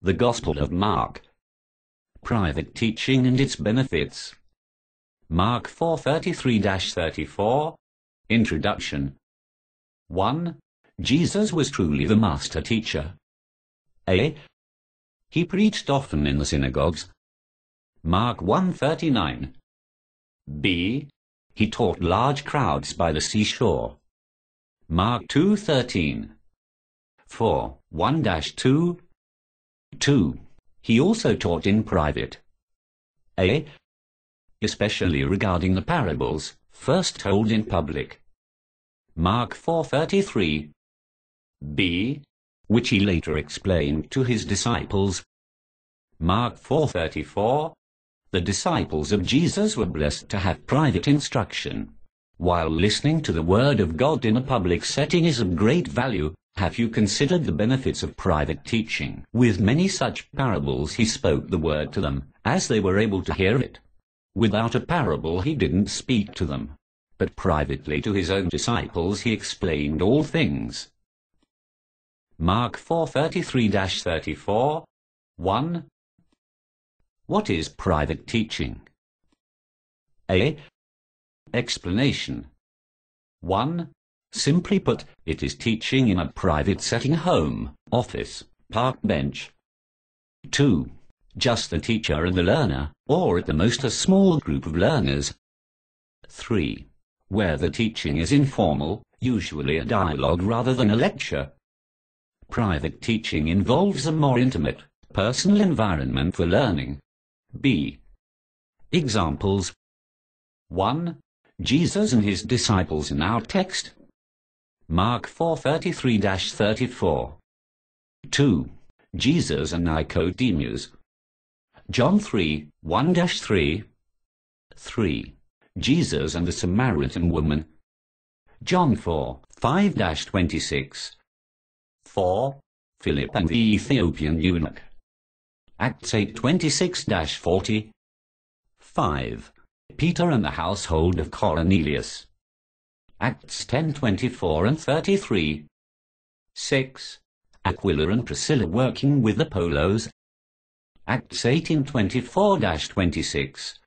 The Gospel of Mark. Private teaching and its benefits. Mark 4:33-34. Introduction. 1. Jesus was truly the master teacher. A. He preached often in the synagogues. Mark 1:39. B. He taught large crowds by the seashore. Mark 2:13. 4. 1-2. 2. He also taught in private. A. Especially regarding the parables, first told in public. Mark 4:33. B. Which he later explained to his disciples. Mark 4:34. The disciples of Jesus were blessed to have private instruction. While listening to the Word of God in a public setting is of great value, have you considered the benefits of private teaching? With many such parables he spoke the Word to them, as they were able to hear it. Without a parable he didn't speak to them, but privately to his own disciples he explained all things. Mark 4:33-34. 1. What is private teaching? A. Explanation. 1. Simply put, it is teaching in a private setting: home, office, park bench. 2. Just the teacher and the learner, or at the most a small group of learners. 3. Where the teaching is informal, usually a dialogue rather than a lecture. Private teaching involves a more intimate, personal environment for learning. B. Examples. 1. Jesus and his disciples in our text. Mark 4:33-34. 2. Jesus and Nicodemus. John 3:1-3. 3. Jesus and the Samaritan woman. John 4:5-26. 4. Philip and the Ethiopian eunuch. Acts 8:26-40. 5. Peter and the household of Cornelius. Acts 10:24-33. 6. Aquila and Priscilla working with Apollos. Acts 18:24-26.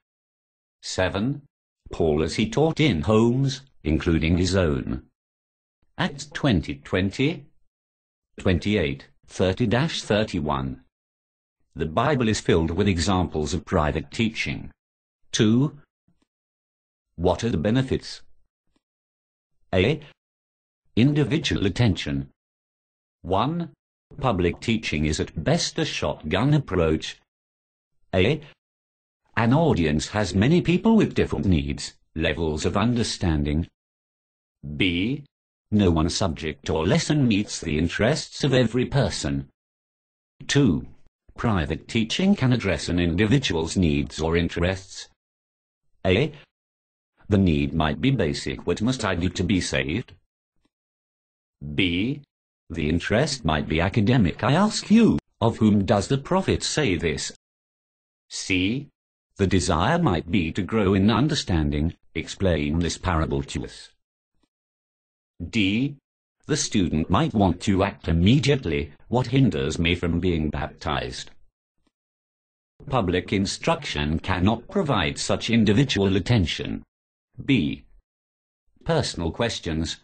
7. Paul as he taught in homes, including his own. Acts 20:20, 28:30-31. The Bible is filled with examples of private teaching. 2. What are the benefits? A. Individual attention. 1. Public teaching is at best a shotgun approach. A. An audience has many people with different needs, levels of understanding. B. No one subject or lesson meets the interests of every person. 2. Private teaching can address an individual's needs or interests. A. The need might be basic: what must I do to be saved? B. The interest might be academic: I ask you, of whom does the prophet say this? C. The desire might be to grow in understanding: explain this parable to us. D. The student might want to act immediately: what hinders me from being baptized? Public instruction cannot provide such individual attention. B. Personal questions.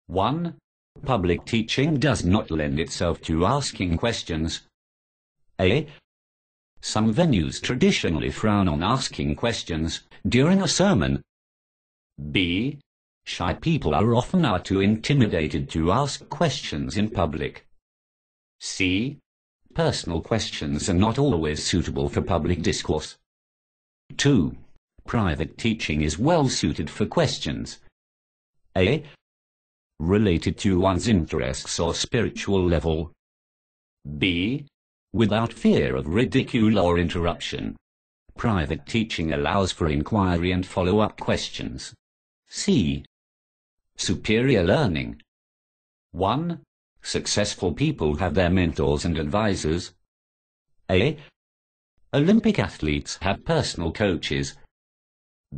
1. Public teaching does not lend itself to asking questions. A. Some venues traditionally frown on asking questions during a sermon. B. Shy people are often too intimidated to ask questions in public. C. Personal questions are not always suitable for public discourse. 2. Private teaching is well suited for questions. A. Related to one's interests or spiritual level. B. Without fear of ridicule or interruption. Private teaching allows for inquiry and follow-up questions. C. Superior learning. 1. Successful people have their mentors and advisors. A. Olympic athletes have personal coaches.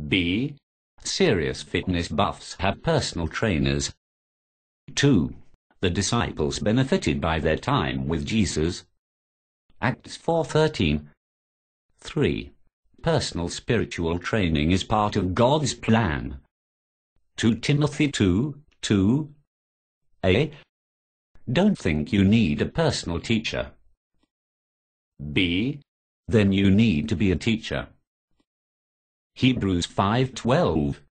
B. Serious fitness buffs have personal trainers. 2. The disciples benefited by their time with Jesus. Acts 4:13. 3. Personal spiritual training is part of God's plan. 2 Timothy 2:2. A. Don't think you need a personal teacher. B. Then you need to be a teacher. Hebrews 5:12.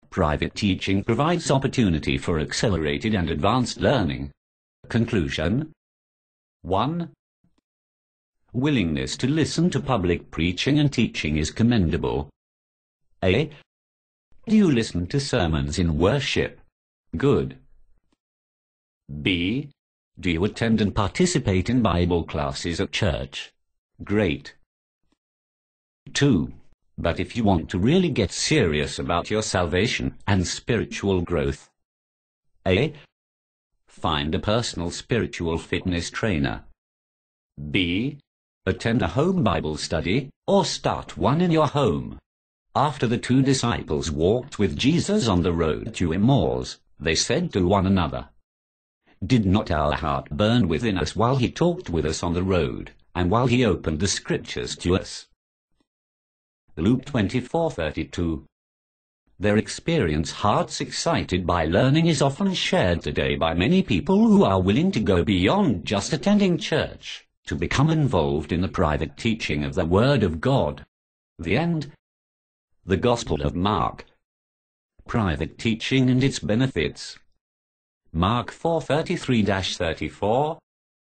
Private teaching provides opportunity for accelerated and advanced learning. Conclusion. 1. Willingness to listen to public preaching and teaching is commendable. A. Do you listen to sermons in worship? Good. B. Do you attend and participate in Bible classes at church? Great. 2. But if you want to really get serious about your salvation and spiritual growth, A. Find a personal spiritual fitness trainer. B. Attend a home Bible study, or start one in your home. After the 2 disciples walked with Jesus on the road to Emmaus, they said to one another, "Did not our heart burn within us while he talked with us on the road, and while he opened the Scriptures to us?" Luke 24:32. Their experience, hearts excited by learning, is often shared today by many people who are willing to go beyond just attending church, to become involved in the private teaching of the Word of God. The end. The Gospel of Mark. Private teaching and its benefits. Mark 4:33-34.